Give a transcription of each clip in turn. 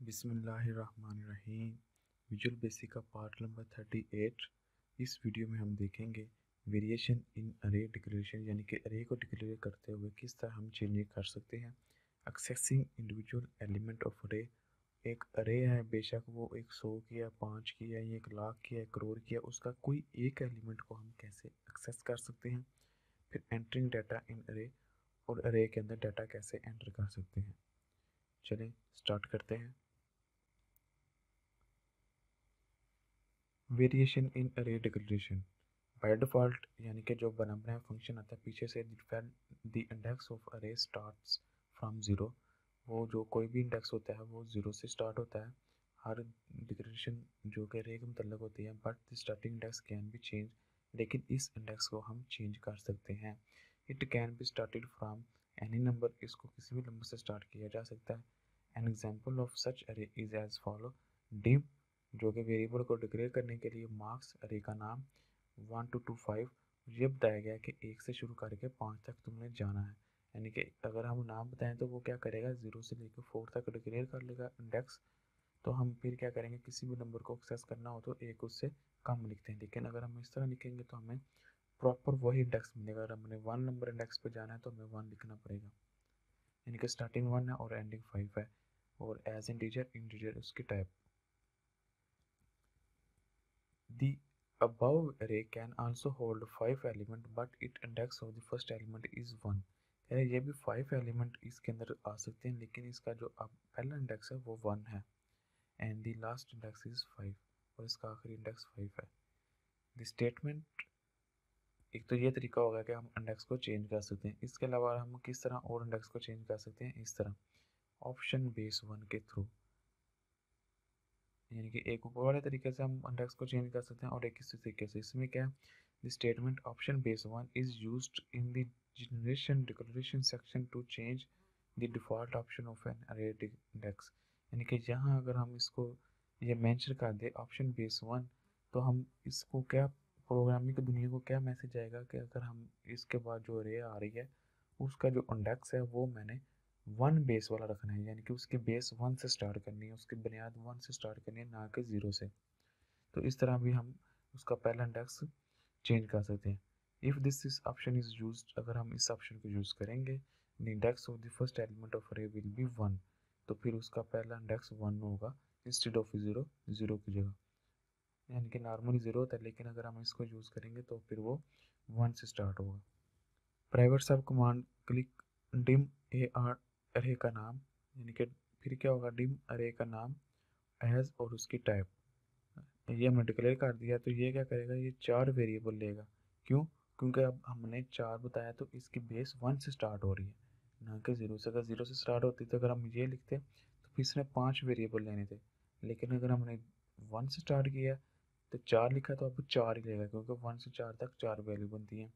बिस्मिल्लाहिर्रहमानिर्रहीम। Visual basic का part number 38। इस वीडियो में हम देखेंगे वेरिएशन इन अरे डिक्लेरेशन, यानी कि अरे को डिक्लेयर करते हुए किस तरह हम चेंज कर सकते हैं। एक्सेसिंग इंडिविजुअल एलिमेंट ऑफ अरे। एक अरे है, बेशक वो 100 की है, 5 की है, 1 लाख की है, 1 करोड़ की है, उसका कोई एक एलिमेंट को हम कैसे एक्सेस कर सकते हैं। फिर एंटरिंग डाटा इन अरे, और अरे के अंदर डाटा कैसे एंटर कर सकते हैं। चलें स्टार्ट करते हैं। वेरिएशन इन अरे डिक्लेरेशन। बाय डिफ़ॉल्ट यानी कि जो बनाना फंक्शन आता है पीछे से, द इंडेक्स ऑफ अरे स्टार्ट्स फ्रॉम ज़ीरो। वो जो कोई भी इंडेक्स होता है वो ज़ीरो से स्टार्ट होता है। हर डिक्लेरेशन जो कि अरे के मतलब होती है, but the starting index can B change. लेकिन इस इंडेक्स को हम चेंज कर सकते हैं। It can be started from any number. इसको किसी भी नंबर से स्टार्ट किया जा सकता है। एन एग्जाम्पल ऑफ सच अरे इज एज फॉलो। डिम, जो कि वेरिएबल को डिक्लेयर करने के लिए मार्क्स अरे का नाम 1 to 5 ये बताया गया कि 1 से शुरू करके 5 तक तुमने जाना है। यानी कि अगर हम नाम बताएं तो वो क्या करेगा, 0 से लेकर 4 तक डिक्लेयर कर लेगा इंडेक्स। तो हम फिर क्या करेंगे, किसी भी नंबर को एक्सेस करना हो तो एक उससे कम लिखते हैं। लेकिन अगर हम इस तरह लिखेंगे तो हमें प्रॉपर वही इंडेक्स मिलेगा। अगर हमने 1 नंबर इंडेक्स पे जाना है तो हमें 1 लिखना पड़ेगा। यानी कि स्टार्टिंग 1 है और एंडिंग 5 है। और एज इंटीजर उसकी type. The above array can also hold 5 elements, but its index of the first element is 1। ये भी 5 एलिमेंट इसके अंदर आ सकते हैं, लेकिन इसका जो अब पहला इंडेक्स है वो 1 है। And the last index is 5, और इसका आखिरी इंडेक्स 5 है। द स्टेटमेंट, एक तो ये तरीका होगा कि हम इंडेक्स को चेंज कर सकते हैं। इसके अलावा हम किस तरह और इंडेक्स को चेंज कर सकते हैं, इस तरह ऑप्शन बेस 1 के थ्रू। यानी कि एक ऊपर वाले तरीके से हम इंडेक्स को चेंज कर सकते हैं, और एक इसी तरीके से। इसमें क्या है, the statement option base 1 is used in the generation declaration section to change the default option of an array index. यानी कि यहाँ अगर हम इसको ये मेंशन कर दे ऑप्शन बेस 1, तो हम इसको क्या, प्रोग्रामिंग की दुनिया को क्या मैसेज आएगा कि अगर हम इसके बाद जो अरे आ रही है उसका जो इंडेक्स है वो मैंने 1 बेस वाला रखना है। यानी कि उसकी बेस 1 से स्टार्ट करनी है, उसकी बुनियाद 1 से स्टार्ट करनी है, ना कि 0 से। तो इस तरह भी हम उसका पहला इंडेक्स चेंज कर सकते हैं। If this option is use, अगर हम इस ऑप्शन को यूज़ करेंगे, the index of the first element of अरे विल बी 1। तो फिर उसका पहला इंडेक्स 1 होगा इंस्टेड ऑफ 0, 0 की जगह। यानी कि नॉर्मली 0 होता है, लेकिन अगर हम इसको यूज़ करेंगे तो फिर वो 1 से स्टार्ट होगा। प्राइवेट सब command click dim A R अरे का नाम, यानी कि फिर क्या होगा, डिम अरे का नाम एज और उसकी टाइप। ये हमने डिक्लेयर कर दिया, तो ये क्या करेगा, ये 4 वेरिएबल लेगा। क्यों? क्योंकि अब हमने 4 बताया तो इसकी बेस 1 से स्टार्ट हो रही है, ना कि 0 से। अगर 0 से स्टार्ट होती तो अगर हम ये लिखते तो फिर इसने 5 वेरिएबल लेने थे। लेकिन अगर हमने 1 से स्टार्ट किया तो 4 लिखा, तो अब 4 ही लेगा, क्योंकि 1 से 4 तक 4 वैल्यू बनती हैं।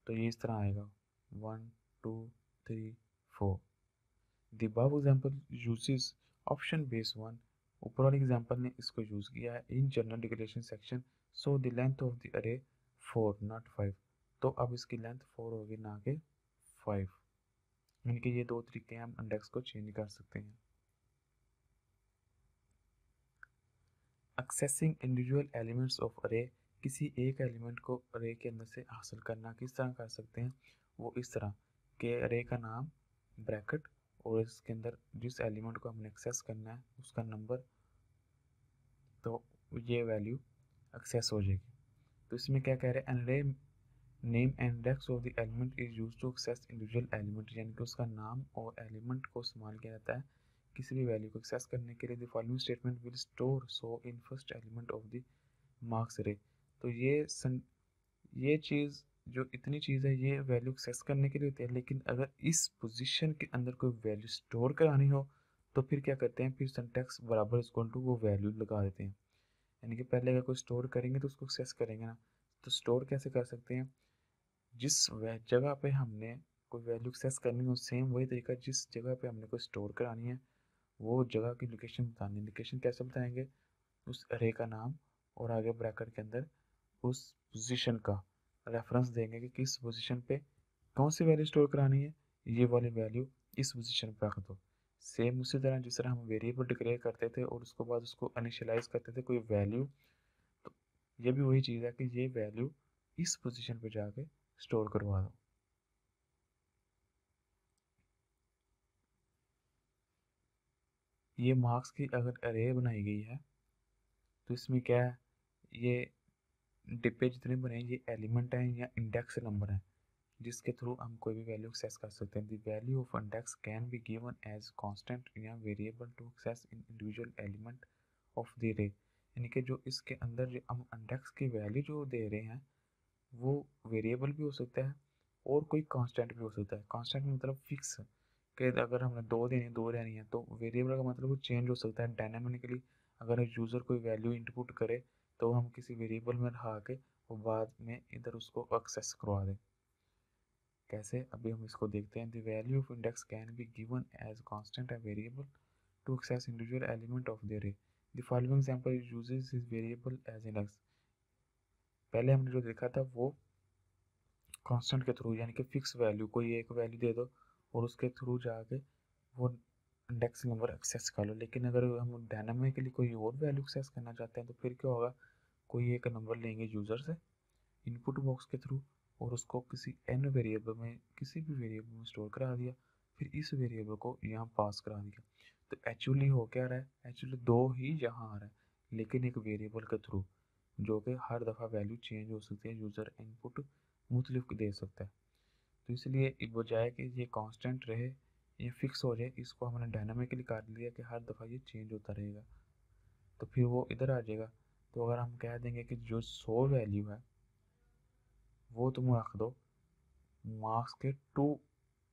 तो ये इस तरह आएगा 1 2 3 4। The above example uses option base 1। ऊपर वाले एग्जाम्पल ने इसको यूज़ किया है in general declaration section. So the length of the अरे 4 नॉट 5। तो अब इसकी लेंथ 4 होगी, ना कि 5। यानी कि ये दो तरीके हम इंडेक्स को चेंज कर सकते हैं। एक्सेसिंग इंडिविजुअल एलिमेंट्स ऑफ अरे। किसी एक एलिमेंट को अरे के अंदर से हासिल करना किस तरह कर सकते हैं, वो इस तरह के अरे का नाम ब्रैकेट, और इसके अंदर जिस एलिमेंट को हमने एक्सेस करना है उसका नंबर, तो ये वैल्यू एक्सेस हो जाएगी। तो इसमें क्या कह रहे हैं, an array name and index of the element is used to access individual element. यानी कि उसका नाम और एलिमेंट को इस्तेमाल किया जाता है किसी भी वैल्यू को एक्सेस करने के लिए। The following statement will store so in first element of the marks अरे। तो ये चीज़, जो इतनी चीज़ है, ये वैल्यू एक्सेस करने के लिए होती है। लेकिन अगर इस पोजीशन के अंदर कोई वैल्यू स्टोर करानी हो तो फिर क्या करते हैं, फिर सिंटैक्स बराबर इक्वल टू वो वैल्यू लगा देते हैं। यानी कि पहले अगर कोई स्टोर करेंगे तो उसको एक्सेस करेंगे ना। तो स्टोर कैसे कर सकते हैं, जिस जगह पे हमने कोई वैल्यू एक्सेस करनी हो, सेम वही तरीका जिस जगह पे हमने कोई स्टोर करानी है वो जगह की लोकेशन बतानी है। लोकेशन कैसे बताएंगे, उस अरे का नाम और आगे ब्रैकेट के अंदर उस पोजीशन का रेफरेंस देंगे कि किस पोजीशन पे कौन सी वैल्यू स्टोर करानी है, ये वाली वैल्यू इस पोजीशन पर रख दो। सेम उसी तरह जिस तरह हम वेरिएबल डिक्लेयर करते थे और उसके बाद उसको इनिशियलाइज करते थे कोई वैल्यू, तो ये भी वही चीज़ है कि ये वैल्यू इस पोजीशन पे जाके स्टोर करवा दो। ये मार्क्स की अगर अरे बनाई गई है तो इसमें क्या है, ये डिब्बे जितने बने ये एलिमेंट हैं या इंडेक्स नंबर हैं जिसके थ्रू हम कोई भी वैल्यू एक्सेस कर सकते हैं। The value of index can be given as constant या variable to access in individual element of the array, यानी कि जो इसके अंदर जो हम इंडेक्स की वैल्यू जो दे रहे हैं वो वेरिएबल भी हो सकता है और कोई कांस्टेंट भी हो सकता है। कांस्टेंट मतलब फिक्स, कि अगर हमने दो देनी दो रहनी है, तो वेरिएबल का मतलब वो चेंज हो सकता है डायनामिकली। अगर यूज़र कोई वैल्यू इनपुट करे तो हम किसी वेरिएबल में रखा के वो बाद में इधर उसको एक्सेस करवा दें। कैसे, अभी हम इसको देखते हैं। The value of index can be given as constant या variable to access individual element of the array. The following example uses this variable as index. पहले हमने जो देखा था वो कांस्टेंट के थ्रू, यानी कि फिक्स वैल्यू, कोई एक वैल्यू दे दो और उसके थ्रू जाके वो इंडेक्स नंबर एक्सेस कर लो। लेकिन अगर हम डायनामिकली कोई और वैल्यू एक्सेस करना चाहते हैं तो फिर क्या होगा, कोई एक नंबर लेंगे यूज़र से इनपुट बॉक्स के थ्रू और उसको किसी एन वेरिएबल में, किसी भी वेरिएबल में स्टोर करा दिया, फिर इस वेरिएबल को यहाँ पास करा दिया। तो एक्चुअली हो क्या रहा है, एक्चुअली दो ही यहाँ आ रहा है लेकिन एक वेरिएबल के थ्रू, जो कि हर दफ़ा वैल्यू चेंज हो सकती है, यूज़र इनपुट मुख्तलिफ दे सकता है। तो इसलिए बजाय कि ये कांस्टेंट रहे, ये फिक्स हो जाए, इसको हमने डायनामिकली कर लिया कि हर दफ़ा ये चेंज होता रहेगा, तो फिर वो इधर आ जाएगा। तो अगर हम कह देंगे कि जो 100 वैल्यू है वो तुम रख दो मार्क्स के 2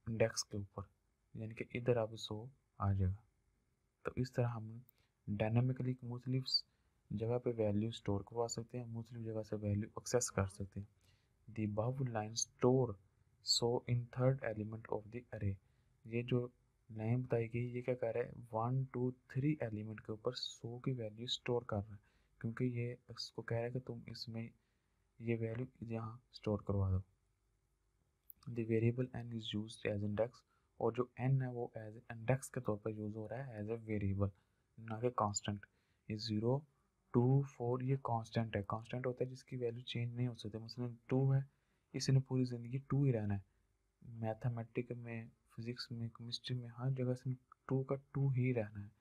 इंडेक्स के ऊपर, यानी कि इधर अब 100 आ जाएगा। तो इस तरह हम डायनामिकली मुख्तलिफ जगह पे वैल्यू स्टोर करवा सकते हैं, मुख्तलिफ जगह से वैल्यू एक्सेस कर सकते हैं। दी above line store so in third element of the अरे। ये जो लाइन बताई गई ये क्या कर रहा है, 1 2 3 एलिमेंट के ऊपर 100 की वैल्यू स्टोर कर रहा है, क्योंकि ये इसको कह रहा है कि तुम इसमें ये वैल्यू यहाँ स्टोर करवा दो। The variable n is use as index, और जो एन है वो एज इंडेक्स के तौर पर यूज हो रहा है एज ए वेरिएबल, ना कि कांस्टेंट। ये 0 2 4 ये कांस्टेंट है। कांस्टेंट होता है जिसकी वैल्यू चेंज नहीं हो सकती। मसलन 2 है, इसने पूरी ज़िंदगी 2 ही रहना है। मैथमेटिक में, फिजिक्स में, केमिस्ट्री में हर जगह से 2 का 2 ही रहना है।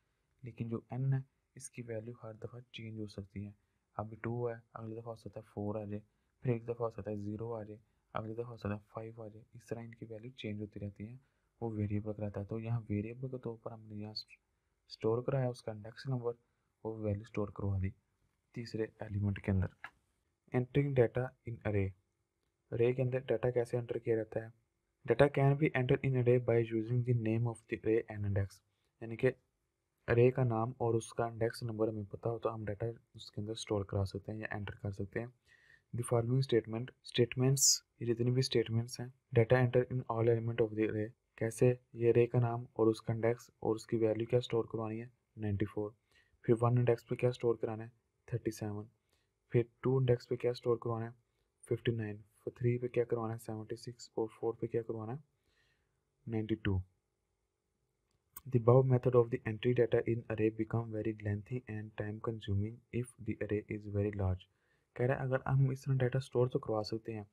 लेकिन जो एन है इसकी वैल्यू हर दफ़ा चेंज हो सकती है। अभी 2 है, अगली दफ़ा हो सकता है 4 आ जाए, फिर एक दफ़ा हो सकता है 0 आ जाए, अगली दफ़ा हो सकता है 5 आ जाए। इस तरह इनकी वैल्यू चेंज होती रहती है, वो वेरिएबल का रहता है। तो यहाँ वेरिएबल के तौर पर हमने यहाँ स्टोर कराया उसका इंडेक्स नंबर, वो वैल्यू स्टोर करवा दी तीसरे एलिमेंट के अंदर। एंटरिंग डाटा इन अरे। अरे के अंदर डाटा कैसे एंटर किया जाता है। Data can be enter in array by using the name of the array and index, यानी कि अरे का नाम और उसका इंडेक्स नंबर हमें पता हो तो हम डाटा उसके अंदर स्टोर करा सकते हैं या एंटर कर सकते हैं। द फॉलोइंग स्टेटमेंट्स, ये जितनी भी स्टेटमेंट्स हैं, data enter in all element of the अरे। कैसे, ये अरे का नाम और उसका इंडेक्स और उसकी वैल्यू क्या स्टोर करवानी है, 94। फिर 1 इंडेक्स पे क्या स्टोर कराना है, 37। फिर 2 इंडेक्स पे क्या स्टोर करवाना है, 59। फिर 3 पे क्या करवाना है, 76। और 4 पे क्या करवाना है, 92। The above method of the entry data in array become very lengthy and time consuming if the array is very large। कह रहा है अगर हम इस तरह डाटा स्टोर तो करवा सकते हैं,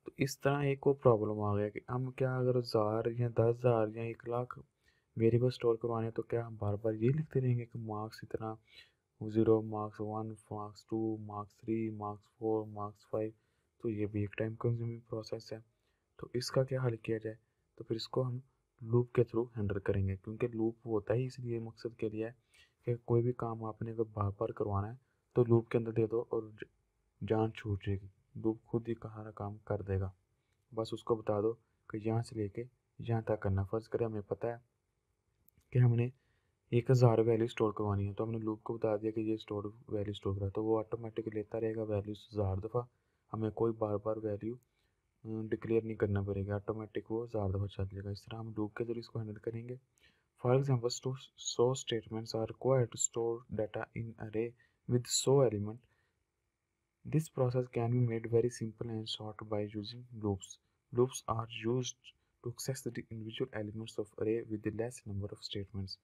तो इस तरह एक और प्रॉब्लम आ गया कि हम क्या, अगर 1000 या 10,000 या 1 लाख वेरिएबल स्टोर करवाने तो क्या हम बार बार ये लिखते रहेंगे कि मार्क्स इतना, 0 marks 1 marks 2 marks 3 marks 4 marks 5। तो ये भी एक टाइम कंज्यूमिंग प्रोसेस है। तो इसका क्या हल किया जाए, तो फिर इसको हम लूप के थ्रू हैंडल करेंगे, क्योंकि लूप होता ही इसलिए मकसद के लिए है कि कोई भी काम आपने अगर बार बार करवाना है तो लूप के अंदर दे दो और जान छूट जाएगी, लूप खुद ही सारा काम कर देगा। बस उसको बता दो कि यहाँ से लेके यहाँ तक करना। फ़र्ज़ करें हमें पता है कि हमने 1000 वैल्यू स्टोर करवानी है, तो हमने लूप को बता दिया कि ये स्टोर वैल्यू स्टोर करा, तो वो ऑटोमेटिक लेता रहेगा वैल्यू 1000 दफ़ा। हमें कोई बार बार वैल्यू डिक्लेयर नहीं करना पड़ेगा, ऑटोमेटिक वो 1000 दफ़ा चल जाएगा। इस तरह हम लूप के जरिए इसको हैंडल करेंगे। For example, so statements are required to store data in array with so element. This process can be made very simple and short by using loops. Loops are used to access the individual elements of array with the less number of statements.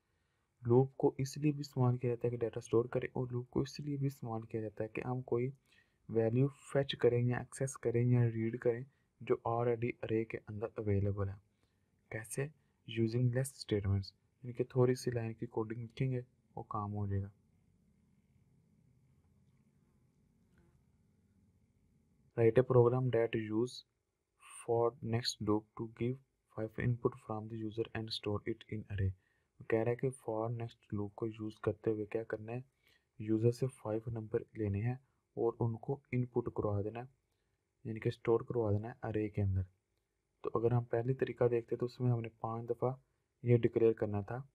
Loop को इसलिए भी इस्तेमाल किया जाता है कि data store करें, और लूप को इसलिए भी इस्तेमाल किया जाता है कि हम कोई वैल्यू फेच करें या एक्सेस करें या रीड करें जो ऑलरेडी अरे के अंदर अवेलेबल है। कैसे? यूजिंग लेस स्टेटमेंट्स, यानी कि थोड़ी सी लाइन की कोडिंग लिखेंगे वो काम हो जाएगा। Write a program that use for next loop to give 5 input from the user and store it in array. कह रहा है कि फॉर नेक्स्ट लूप को यूज़ करते हुए क्या करना है, यूज़र से 5 नंबर लेने हैं और उनको इनपुट करवा देना है, यानी कि स्टोर करवा देना है अरे के अंदर। तो अगर हम पहले तरीका देखते तो उसमें हमने 5 दफ़ा ये डिक्लेयर करना था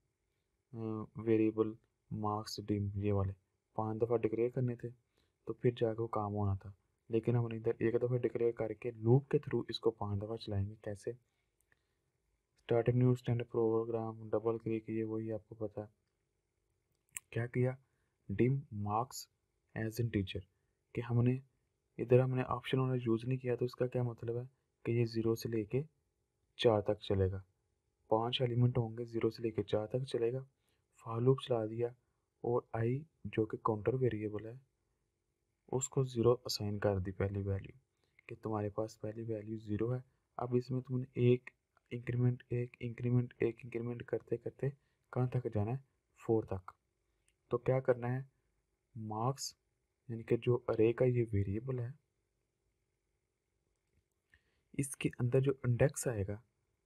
वेरिएबल मार्क्स डिम, ये वाले 5 दफ़ा डिक्लेयर करने थे तो फिर जाकर वो काम होना था। लेकिन हमने इधर एक दफ़ा डिक्लेयर करके लूप के थ्रू इसको 5 दफ़ा चलाएंगे। कैसे? Start new standard program, double click किए, वही आपको पता है क्या किया, dim marks as an integer, कि हमने हमने ऑप्शन वाला यूज़ नहीं किया। तो इसका क्या मतलब है कि ये 0 से लेके 4 तक चलेगा, 5 एलिमेंट होंगे, 0 से लेके 4 तक चलेगा। फॉर लूप चला दिया और आई जो कि काउंटर वेरिएबल है उसको 0 असाइन कर दी पहली वैल्यू, कि तुम्हारे पास पहली वैल्यू 0 है। अब इसमें तुमने एक इंक्रीमेंट करते करते कहाँ तक जाना है, 4 तक। तो क्या करना है, मार्क्स यानी कि जो अरे का ये वेरिएबल है इसके अंदर जो इंडेक्स आएगा,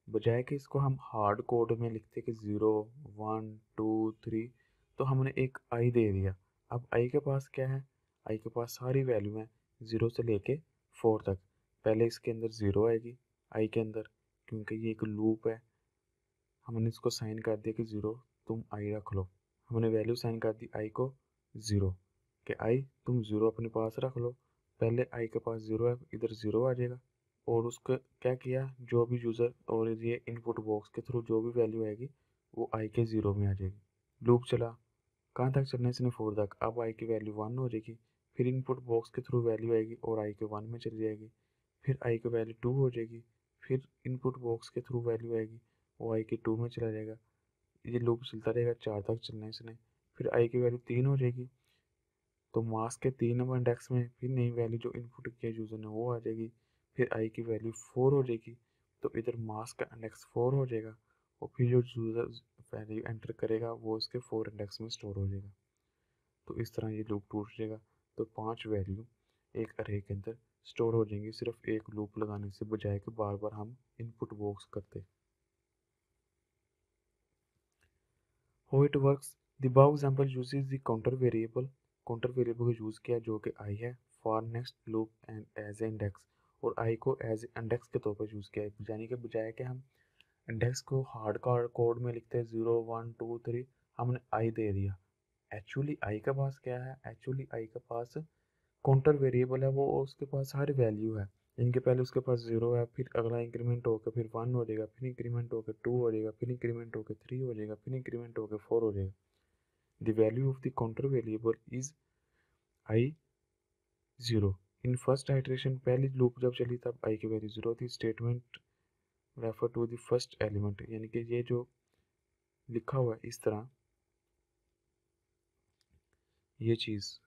बजाय कि इसको हम हार्ड कोड में लिखते कि 0 1 2 3, तो हमने एक आई दे दिया। अब आई के पास क्या है, आई के पास सारी वैल्यू है 0 से लेके 4 तक। पहले इसके अंदर 0 आएगी आई के अंदर, क्योंकि ये एक लूप है। हमने इसको साइन कर दिया कि 0 तुम आई रख लो, हमने वैल्यू साइन कर दी आई को 0, कि आई तुम 0 अपने पास रख लो। पहले आई के पास 0 है, इधर 0 आ जाएगा। और उसका क्या किया, जो भी यूज़र और ये इनपुट बॉक्स के थ्रू जो भी वैल्यू आएगी वो आई के 0 में आ जाएगी। लूप चला, कहाँ तक चलना है इसने, 4 तक। अब आई की वैल्यू 1 हो जाएगी, फिर इनपुट बॉक्स के थ्रू वैल्यू आएगी और आई के 1 में चली जाएगी, फिर आई की वैल्यू 2 हो जाएगी, फिर इनपुट बॉक्स के थ्रू वैल्यू आएगी वो आई के 2 में चला जाएगा। ये लूप चलता रहेगा, 4 तक चलना है इसने। फिर आई की वैल्यू 3 हो जाएगी, तो मार्क्स के 3 नंबर इंडेक्स में फिर नई वैल्यू जो इनपुट किया यूज़र ने वो आ जाएगी। फिर आई की वैल्यू 4 हो जाएगी, तो इधर मार्क्स का इंडेक्स 4 हो जाएगा, और फिर जो यूज़र वैल्यू एंटर करेगा वो इसके 4 इंडेक्स में स्टोर हो जाएगा। तो इस तरह ये लूप टूट जाएगा। तो 5 वैल्यू एक अरे के अंदर स्टोर हो जाएंगी सिर्फ एक लूप लगाने से, बजाय कि बार बार हम इनपुट बॉक्स करते। How it works, the above example uses the counter variable को यूज़ किया जो कि i है, for next loop and as a index, और i को as इंडेक्स के तौर पर यूज़ किया है। यानी कि बजाय कि हम इंडेक्स को हार्ड कोड में लिखते हैं 0 1 2 3, हमने i दे दिया। एक्चुअली i के पास क्या है, एक्चुअली i के पास काउंटर वेरिएबल है वो, उसके पास हर वैल्यू है। इनके पहले उसके पास 0 है, फिर अगला इंक्रीमेंट होकर फिर 1 हो जाएगा, फिर इंक्रीमेंट होकर 2 हो जाएगा, फिर इंक्रीमेंट होकर 3 हो जाएगा, फिर इंक्रीमेंट होकर 4 हो जाएगा। The value of the counter variable is i 0 in first iteration. पहली लूप जब चली तब आई की वैल्यू 0 थी। Statement refer to the first element, यानी कि ये जो लिखा हुआ है इस तरह, ये चीज़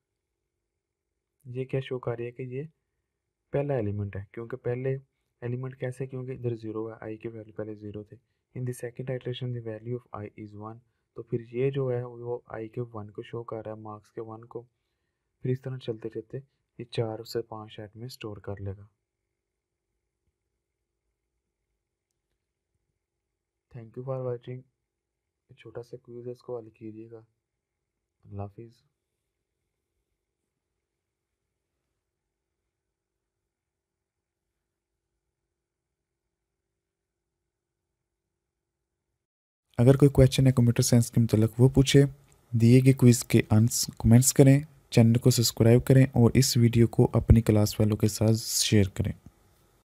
ये क्या शो कर रही है कि ये पहला एलिमेंट है, क्योंकि पहले एलिमेंट कैसे, क्योंकि इधर 0 है, आई के वैल्यू पहले 0 थे। In the second iteration the value of I is 1, तो फिर ये जो है वो आई के 1 को शो कर रहा है, मार्क्स के 1 को। फिर इस तरह चलते चलते ये 4 से 5 सेट में स्टोर कर लेगा। Thank you for watching. छोटा सा क्विज है, इसको हल कीजिएगा। अल्लाह हाफिज़। अगर कोई क्वेश्चन है कंप्यूटर साइंस के मतलब वो पूछे, दिए गए क्विज़ के आंसर कमेंट्स करें, चैनल को सब्सक्राइब करें और इस वीडियो को अपनी क्लास वालों के साथ शेयर करें।